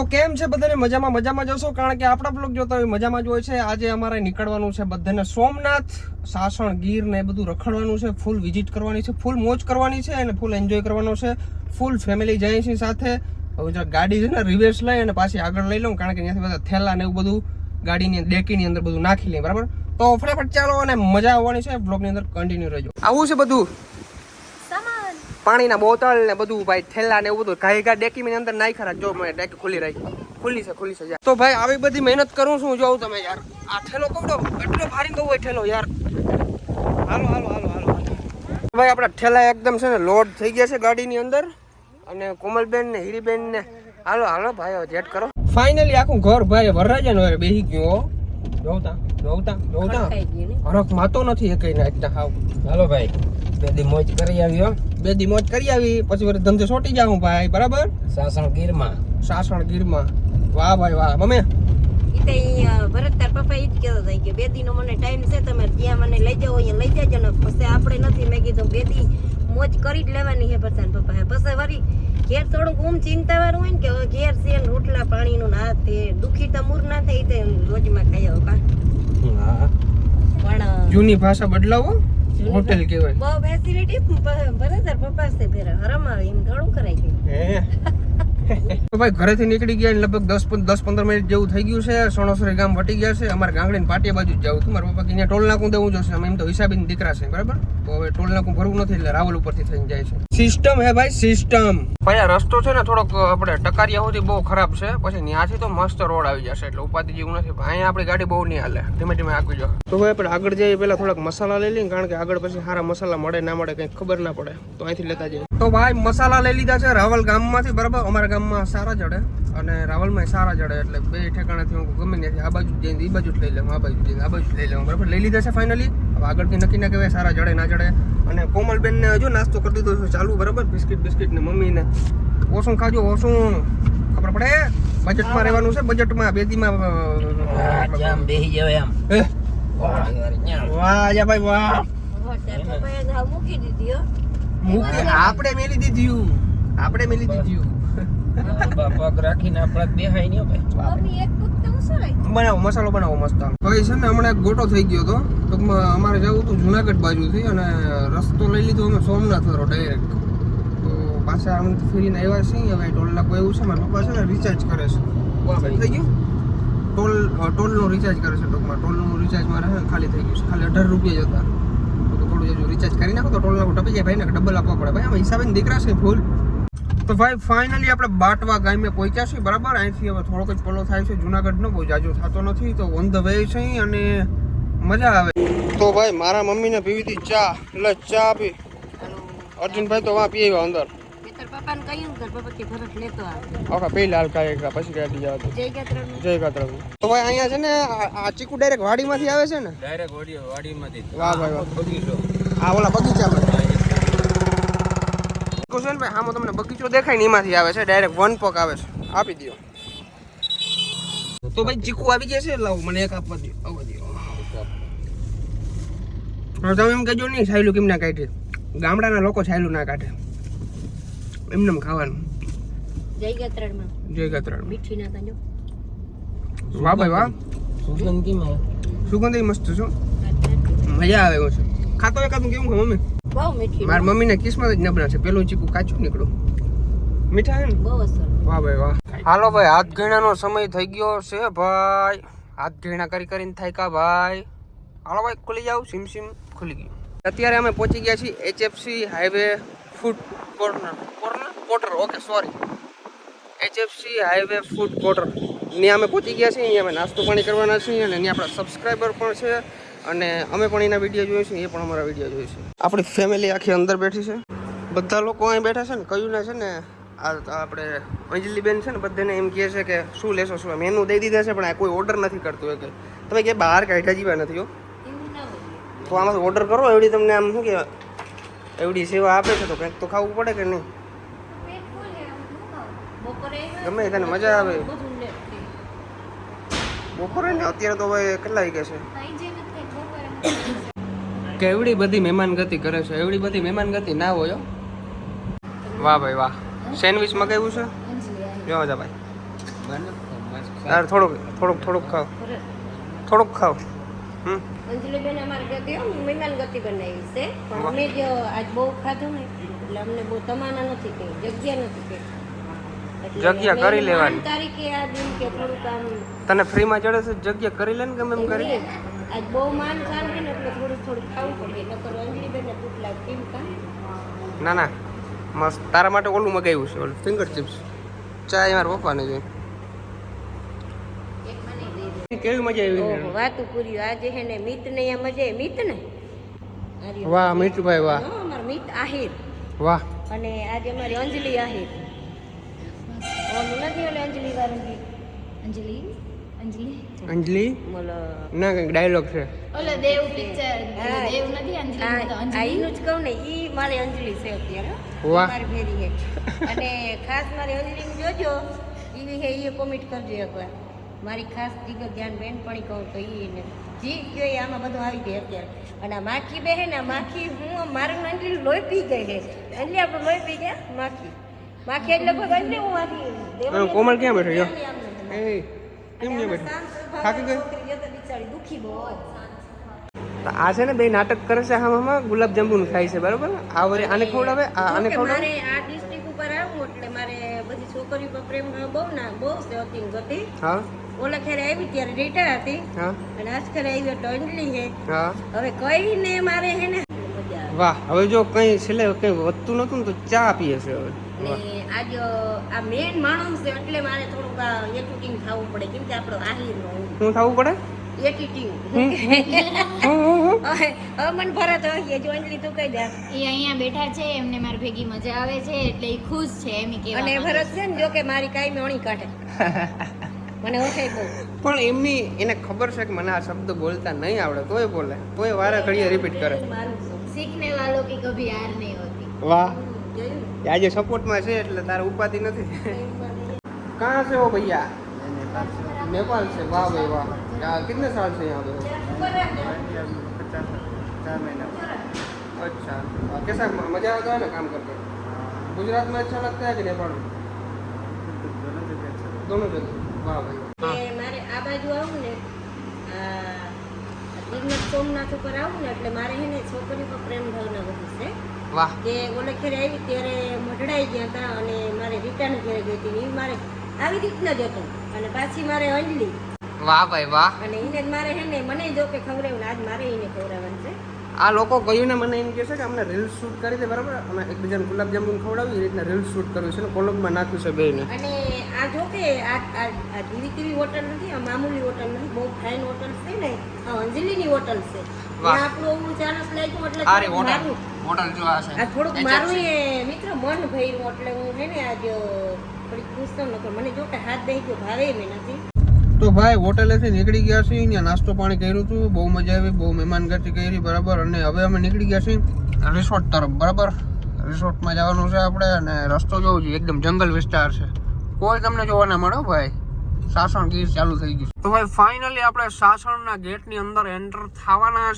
તો કેમ છે બધાને? મજામાં જશો, કારણ કે આપણા બ્લોગ જોતા હોય મજામાં જ હોય છે. આજે અમારે નીકળવાનું છે બધાને સોમનાથ, સાસણ, ગીર ને બધું રખડવાનું છે. ફૂલ વિઝિટ કરવાની છે, ફૂલ મોજ કરવાની છે અને ફૂલ એન્જોય કરવાનો છે. ફૂલ ફેમિલી જાય છે સાથે. હવે ગાડી છે ને રિવર્સ લઈ અને પાછી આગળ લઈ લઉં, કારણ કે ત્યાંથી બધા થેલા ને એવું બધું ગાડીની ડેકીની અંદર બધું નાખી લઈએ, બરાબર? તો ફટાફટ ચાલો અને મજા આવવાની છે. બ્લોગની અંદર કન્ટિન્યુ રહેજો. આવું છે બધું પાણીના બોટલ ને બધું ભાઈ, થેલા ને એવું બધું ઘાઈ ડેકી અંદર નાખી ખરા. જો મેં ડેકી ખુલ્લી રાખી, ખુલ્લી છે તો ભાઈ આવી બધી મહેનત કરું છું. જોઉં તમે યાર, આ ઠેલો કવડો એટલો ભારી બહુ હોય ઠેલો યાર. હાલો ભાઈ, આપણા ઠેલા એકદમ છે ને લોડ થઈ ગયા છે ગાડીની અંદર. અને કોમલબેન ને હીરીબેન ને હાલો ભાઈ જેટ કરો. ફાઇનલી આખું ઘર ભાઈ વરરાજા નો બેહી ગયો. જોવતા હરખ માતો નથી એકઈ ના એકદમ હાવ. હાલો ભાઈ, બે દી મોજ કરી આવ્યો. પછી વળી ધંધે છોટી જાઉં ભાઈ, બરાબર? સાસણ ગીરમાં. વાહ ભાઈ વાહ. મમ્મી ભરત તાર પપ્પા ઈ જ કહેતા હતા કે બે દી નો મને ટાઈમ છે, તમે જ્યાં મને લઈ જાઓ અહીંયા લઈ જાજો ને. પછી આપણે નથી, મેં કીધું બે દી મોજ કરી જ લેવાની છે બધાને પપ્પા. હે પછી વળી ઘેર થોડુંક ચિંતા વાળું હોય ને કે ઘેર છે ને રોટલા પાણીનું ના તે દુખી તો મૂર ના થાય તે રોજમાં ખાઈ આવો કા. પણ જૂની ભાષા બદલાવો હોટેલ કહેવાય. બહુ ફેસિલિટી બરાબર પપ્પા છે ફેર હરમ આવે એમ ઘણું કરાય છે. તો ભાઈ ઘરેથી નીકળી ગયા લગભગ 10-15 મિનિટ જેવું થઈ ગયું છે. સણોસરી ગામ વટી ગયા છે. અમારે ગાંગડીને પાટિયા બાજુ જ જવું હતું. મારા પપ્પા કે અહીંયા ટોલ નાકું દેવું જોશે. એમ તો હિસાબીન દીકરા છે, બરાબર? તો હવે ટોલ નાકું ભરવું નથી એટલે રાવલ ઉપરથી થઈને જાય છે. સિસ્ટમ હે ભાઈ, સિસ્ટમ. ભાઈ આ રસ્તો છે ને થોડોક આપણે ટકારિયા સુધી બહુ ખરાબ છે. પછી ત્યાંથી તો મસ્ત રોડ આવી જશે એટલે ઉપાધિ જેવું નથી. અહીંયા આપણી ગાડી બહુ નહીં હાલે, ધીમે આગળ જો. તો ભાઈ આપણે આગળ જઈએ પહેલા થોડાક મસાલા લઈ લઈએ, કારણ કે આગળ પછી સારા મસાલા મળે ના મળે કંઈ ખબર ના પડે. તો અહીંથી લેતા જઈએ. તો ભાઈ મસાલા લઈ લીધા છે રાવલ ગામમાંથી, બરાબર? અમારા ગામમાં સારા જડે અને રાવલમાં સારા જડે, એટલે બે ઠેકાણાથી હું ગમે ત્યાંથી આ બાજુ જઈને એ બાજુ જ લઈ લઉં, આ બાજુ જઈને આ બાજુ લઈ લઉં, બરાબર? લઈ લીધા છે ફાઇનલી. હવે આગળથી નક્કી ના કહેવાય સારા જડે ના જડે. અને કોમલબેન ને હજુ નાસ્તો કરી દીધો છે ચાલુ, બરાબર? બિસ્કિટ ને મમ્મીને ઓછું ખાજો, ઓછું ખબર પડે. બજેટમાં રહેવાનું છે, બજેટમાં બેદીમાં બેહી જાવ એમ. વાહ જા ભાઈ વાહ. મૂકી દીધી હો. આપણે મેલી દીધું. પગ રાખીને આપણે બેહાય નહીં ભાઈ. બનાવો મસાલો બનાવો મસ્ત. ભાઈ છે ને હમણાં એક ગોટો થઈ ગયો હતો. ટૂંકમાં અમારે જવું હતું જુનાગઢ બાજુથી અને રસ્તો લઈ લીધો અમે સોમનાથ વાળો ડાયરેક્ટ. તો પાછા આમ ફરીને આવ્યા છીએ. હવે ટોલ નાકું એવું છે, મારા પપ્પા છે ને રિચાર્જ કરે છે. થઈ ગયું ટોલનું રિચાર્જ કરે છે. ટૂંકમાં ટોલનું રિચાર્જ મારે ખાલી થઈ ગયું છે. ખાલી 18 રૂપિયા જ હતા. તો થોડું રિચાર્જ કરી નાખો તો ટોલ નાકું ટપી જાય ભાઈ ને, ડબલ આપવા પડે ભાઈ. આમાં હિસાબે દીકરા છે ફૂલ. તો ભાઈ ફાઇનલી આપણે બાટવા ગામે પહોંચ્યા છીએ, બરાબર? અહીંથી હવે થોડોક જ પલો થાય છે. જુનાગઢ નો બહુ જાજો થતો નથી, તો ઓન ધ વે છે અને મજા આવે. તો ભાઈ મારા મમ્મીને પીવી હતી ચા, એટલે ચા પી. અર્જુનભાઈ તો વાં પી આવ્યા અંદર. પપ્પાને કહ્યું કે પપ્પા કે ભરત લેતો આવે. ઓકે પેલા હાલ કાંઈ પછી કાઢી જવા દો. જય ગાત્રા. તો ભાઈ અહીંયા છે ને આ ચીકુ ડાયરેક્ટ વાડીમાંથી આવે છે ને? ડાયરેક્ટ વાડીમાંથી. વાહ ભાઈ વાહ. આ ઓલા બગીચામાં ભાઈ આમાં તમને બગીચો દેખાય ને એમાંથી આવે છે. ડાયરેક્ટ 1 પગ આવે છે. આપી દો. તો ભાઈ ચીકુ આવી ગયા છે, લાવો મને એક આપવા દો. આવવા દો. હવે તમે એમ કહેજો નહીં છાયલું કેમ ના કાઢે. ગામડાના લોકો છાયલું ના કાઢે, એમને ખાવાનું. જય ગાત્રામાં મીઠી ના તાજો. વાહ ભાઈ વાહ. સુગંધ કેમ આવે? સુગંધ મસ્ત છે, મજા આવે એવું છે. ખાતો એકાદું કેવું છે મમ્મી? બહુ મીઠી. મારી મમ્મીને કિસ્મત જ નબળા છે. પેલું ચીકુ કાચું નીકળ્યું. મીઠા છે ને? બહુ અસર. વાહ ભાઈ વાહ. હાલો ભાઈ, હાથ ઘેણાનો સમય થઈ ગયો છે ભાઈ. હાથ ઘેણા કરીને થાય કા ભાઈ. હાલો ભાઈ ખુલી જાવ. સિમ ખુલી ગયું. અત્યારે અમે પહોંચી ગયા છીએ HFC highway food quarter. Okay sorry, HFC highway food quarter. ત્યાં અમે પહોંચી ગયા છીએ. અહીંયા અમે નાસ્તો પાણી કરવાના છીએ અને અહીંયા આપણા સબસ્ક્રાઈબર પણ છે અને અમે પણ એના વિડીયો જોઈશું, એ પણ અમારા વિડીયો જોઈશું. આપણી ફેમિલી આખી અંદર બેઠી છે. બધા લોકો અહીં બેઠા છે ને. કયું ને છે ને આ આપણે અંજલિબેન છે ને બધાને એમ કહે છે કે શું લેશો શું. મેનુ દઈ દીધા છે પણ આ કોઈ ઓર્ડર નથી કરતું. કે તમે કે બહાર કાઢ્યા જીવા નથી હો. તો આમાંથી ઓર્ડર કરો. એવડી તમને આમ શું કે એવડી સેવા આપે છે તો કંઈક તો ખાવું પડે કે નહીં? ગમે તને મજા આવે. બપોરે ને અત્યારે તો હવે કેટલા વાગ્યા છે? કેવડી બધી મહેમાન ગતિ કરે છે. એવડી બધી મહેમાન ગતિ ના હોય. વાહ ભાઈ વાહ. સેન્ડવિચ મગાવ્યું છે, જો જા ભાઈ. તાર થોડુંક ખાવ થોડુંક ખાવ અંજલિ બેન અમારે ગતિ મહેમાન ગતિ બનાવી છે પણ અમે જ આજ બહુ ખાધું ને એટલે અમને બહુ તમાના નથી કહી જગ્યા નથી કહી જગ્યા કરી લેવાની તારીખે આ દિન કે થોડુંક આમ તને ફ્રીમાં ચડે છે જગ્યા કરી લે ને ગમે એમ કરી આજ બહુ માન ખાન છે ને એટલે થોડું ખાવું પડે નકર અંજલિ બેન ને પૂછલા કેમ કામ ના મસ્ત તારા માટે ઓલું મગાવ્યું છે ઓલું ફિંગર ચિપ્સ ચા મારા પપ્પાને જોઈ કેવી મજા આવી વાતું પૂરી આજે હે ને મિત ને અહીંયા મજા આવી મિત ને વાહ મીઠુભાઈ વાહ અમાર મિત આહિર વાહ અને આજે અમારી અંજલિ આહિર ઓલું નથી ઓલે અંજલિ વાળું અંજલિ બોલો ના કંઈક ડાયલોગ છે ઓલો દેવ પિક્ચર દેવ નથી અંજલિ તો આ ઈનું જ કહું ને ઈ મારી અંજલિ છે અત્યારે વાહ. મારી ભેરી હે અને ખાસ મારી અંજલિ જોજો ઈ હે ઈ કોમેન્ટ કરજો એકવાર મારી ખાસ જીગર ધ્યાન બેનપણી કહું તો ઈ ને જી કયો એ આમાં બધું આવી ગઈ અત્યારે અને આ માખી બે હે ને માખી હું મારું અંજલિ લોહી પી ગઈ હે એટલે આપણે લોહી પી ગયા માખી એટલે લગભગ અંજલિ હું આથી કોમલ ક્યાં બેઠો જો એ કેમ નહીં બેઠો થાકી ગઈ બિચારી દુખી બહુ તો આ છે ને બે નાટક કરે છે આમાં ગુલાબ જાંબુ ખાય છે બરાબર આ વરે આને ખવડાવે આને કે ખવડાવે મારે આ ડિસ્ટ્રિક્ટ ઉપર આવું એટલે મારે બધી છોકરીઓ પર પ્રેમ બહુ છે અતિ ગતિ હા ઓલા ખેરે આવી ત્યારે ડેટા હતી હા અને આજ ખેરે આવી એટલે અંજલિ છે હા હવે કઈને મારે હે ને મજા આવે વાહ હવે જો કઈ છેલ્લે કઈ વધતું નતું ને તો ચા પીએ છે હવે ને આજ આ મેન માણસ છે એટલે મારે થોડુંક આ એટીટિંગ થવું પડે કેમ કે આપણો આહિરનો શું થવું પડે એટીટિંગ હવે મન ભરત હોય જો અંજલિ તું કહી દે એ અહીંયા બેઠા છે એમને મારી ભેગી મજા આવે છે એટલે એ ખુશ છે એમ કેવા અને ભરત છે ને જો કે મારી કાઈ મેણી કાઢે મને ઓછાઈ બહુ પણ એમની એને ખબર છે કે મને આ શબ્દ બોલતા નહીં આવડે તોય બોલે તોય વારે ઘડીએ રિપીટ કરે મારું છે सीखने वालों की कभी हार नहीं होती વાહ જોયું આજે સપોર્ટમાં છે એટલે તારે ઉપાધિ નથી कहाँ से हो भैया नेपाल से वाह भाई वाह कितने साल से यहाँ पे हो 4 महीना अच्छा कैसा मजा आता है ना काम करके गुजरात में अच्छा लगता है कि नेपाल में दोनों जगह वाह भाई કે મારે આ બાજુ આવું ને ગિરનાર સોમનાથ ઉપર આવું ને એટલે મારે હે ને છોકરી પર પ્રેમ ભાવના વધુ છે વાહ કે ઓલે ખેરે આવી ત્યારે મઢડાઈ ગયા હતા અને મારે રિટર્ન ઘરે ગઈ હતી ઈ મારે આવી રીતના જ હતું અને પાછી મારે અંજલિ વાહ ભાઈ વાહ અને એને જ મારે હે ને મને જો કે ખવડાવ્યું ને આજ મારે એને ખવડાવવાનું છે આ લોકો કહ્યું ને મને એમ કહે છે કે અમને રીલ્સ શૂટ કરી દે બરાબર અમે એકબીજાને ગુલાબ જાંબુ ખવડાવી એ રીતના રીલ્સ શૂટ કરવી છે ને કોલમમાં નાખ્યું છે બેને અને આ જો કે આ ધીરી ધીરી હોટલ નથી આ મામૂલી હોટલ નથી બહુ ફાઇન હોટલ છે ને આ અંજલિની હોટલ છે ત્યાં આપણું ઓલું ચાનસ લાગ્યું એટલે આરે થોડુંક હોટલ મારું હોટલ જો આ છે આ થોડુંક મારું એ મિત્ર મન ભર્યું એટલે હું હે ને આજ થોડીક ખુશ તો નતો મને જો કે હાથ દઈ ગયો ભાવે મેં નથી તો ભાઈ હોટેલેથી નીકળી ગયા છીએ ત્યાં નાસ્તો પાણી કર્યું હતું બહુ મજા આવી બહુ મહેમાનગતિ કરી બરાબર અને હવે અમે નીકળી ગયા છીએ રિસોર્ટ તરફ બરાબર રિસોર્ટમાં જવાનું છે આપણે અને રસ્તો જોવો જોઈએ એકદમ જંગલ વિસ્તાર છે કોઈ તમને જોવા ના મળે હો ભાઈ સાસણ ગીર ચાલુ થઈ ગયું તો ભાઈ ફાઇનલી આપણે સાસણના ગેટની અંદર એન્ટર થવાના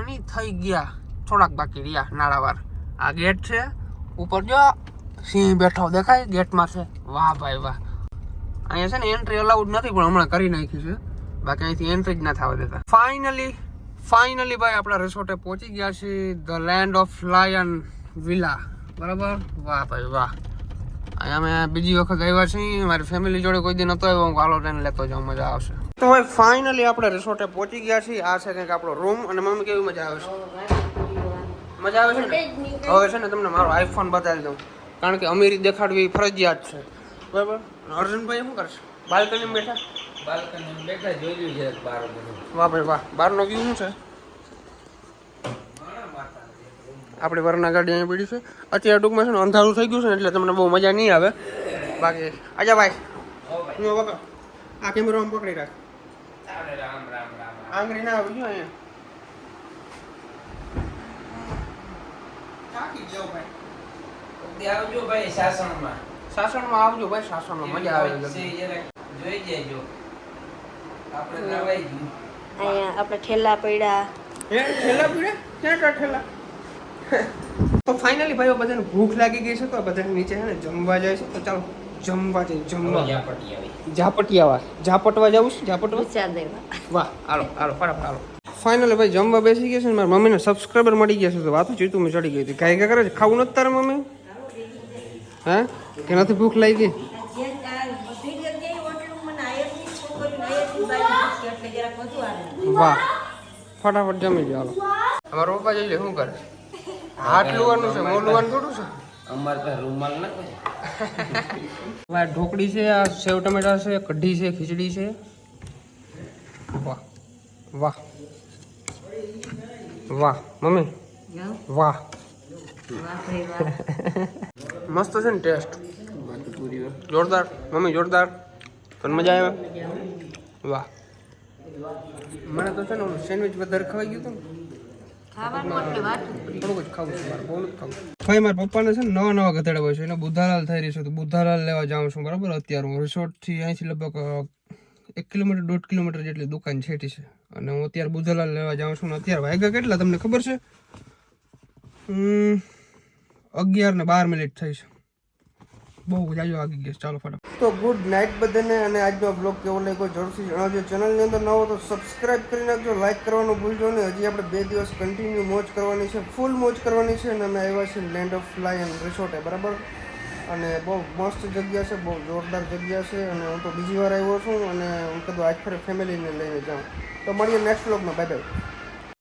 નહીં થઈ ગયા થોડાક બાકી રહ્યા નાળાવાર આ ગેટ છે ઉપર જો સિંહ બેઠો દેખાય ગેટમાં છે વાહ ભાઈ વાહ અહીંયા છે ને એન્ટ્રી અલાઉડ નથી પણ હમણાં કરી નાખી છે બાકી અહીંથી એન્ટ્રી જ ના થવા દેતા ફાઇનલી ભાઈ આપણા રિસોર્ટે પહોંચી ગયા છીએ the land of lion villa બરાબર વાહ ભાઈ વાહ અહીંયા અમે બીજી વખત આવ્યા છીએ મારી ફેમિલી જોડે કોઈ દી નતો આવ્યો હું હાલો ટ્રેન લેતો જાઉં મજા આવશે તો ભાઈ ફાઇનલી આપણે રિસોર્ટે પહોંચી ગયા છીએ આ છે કંઈક આપણો રૂમ અને મમ્મી કેવી મજા આવે છે મજા આવે છે ને હવે છે ને તમને મારો આઈફોન બતાવી દઉં કારણ કે અમીરી દેખાડવી ફરજિયાત છે બરાબર અર્જુનભાઈ શું કરશે બાલ્કનીમાં બેઠા બાલ્કની બેઠા જોઈ લ્યું છે બાર બધું વાહ ભાઈ વાહ બહારનો વ્યૂ શું છે આપણી વરના ગાડી અહીં પડી છે અત્યારે ટૂંકમાં છે ને અંધારું થઈ ગયું છે ને એટલે તમને બહુ મજા નહીં આવે બાકી આજા ભાઈ હું વગર આ કેમેરો આમ પકડી રાખ રામ રામ રામ આંગળી ના આવી ગયો અહીંયા થાકી ગયો ભાઈ આવજો ભાઈ સાસણમાં સાસણમાં આવજો ભાઈ સાસણમાં મજા આવે જોઈ જજો આપણે નવાઈ ગયું અહીંયા આપણે ઠેલા પડ્યા ઠેલા પીડે ક્યાં ઠેલા તો ફાઇનલી ભાઈઓ બધાને ભૂખ લાગી ગઈ છે તો બધા નીચે છે ને જમવા જાય છે તો ચાલો જમવા જઈએ જમવા ઝાપટી આવી. ઝાપટિયાવા ઝાપટવા જવું છે ઝાપટવા વિચાર દેવા વાહ હાલો હાલો ફટાફટ હાલો ફાઇનલી ભાઈ જમવા બેસી ગયા છે ને મારા મમ્મીને સબસ્ક્રાઈબર મળી ગયા છે તો વાતો ચીતું મેં ચડી ગઈ હતી કાંઈ કરે છે ખાવું નથી તારે મમ્મી હે કે નથી ભૂખ લાગી વાહ ફટાફટ જમી લો હાલો અમારા પપ્પા જઈ લે શું કરે હાથ લુવાનું છે મોં લુવાનું થોડું છે અમારે તો રૂમાલ ના કોઈ. વાહ ઢોકળી છે આ સેવ ટમેટા છે કઢી છે ખીચડી છે વાહ વાહ વાહ મમ્મી વાહ મસ્ત છે ને ટેસ્ટ જોરદાર મમ્મી જોરદાર તને મજા આવે વાહ મને તો છે ને ઓલું સેન્ડવિચ વધારે ખવાઈ ગયું હતું ને થોડુંક જ ખાવું છું મારે બહુ નથી ખાવું ભાઈ મારા પપ્પાને છે ને નવા ગધેડા હોય છે એને બુધાલાલ થઈ રહી છે તો બુધાલાલ લેવા જાઉં છું બરાબર અત્યારે હું રિસોર્ટથી અહીંથી લગભગ 1 કિલોમીટર 1.5 કિલોમીટર જેટલી દુકાન છેટી છે અને હું અત્યારે બુધાલાલ લેવા જાઉં છું ને અત્યારે વાગ્યા કેટલા તમને ખબર છે 11:12 થઈ છે બહુ જાજો વાગી ગયા ચાલો ફટાફટ તો ગુડ નાઇટ બધાને અને આજનો બ્લોગ કેવો લાગ્યો જરૂરથી જણાવજો ચેનલની અંદર નવો તો સબસ્ક્રાઇબ કરી નાખજો લાઇક કરવાનું ભૂલજો નહીં હજી આપણે 2 દિવસ કન્ટિન્યુ મોજ કરવાની છે ફૂલ મોજ કરવાની છે અને અમે આવ્યા છીએ લેન્ડ ઓફ લાયન રિસોર્ટે બરાબર અને બહુ મસ્ત જગ્યા છે બહુ જોરદાર જગ્યા છે અને હું તો બીજી વાર આવ્યો છું અને હું કીધું આજ ફરે ફેમિલીને લઈને જાઉં તો મળીએ નેક્સ્ટ બ્લોગમાં બાય બાય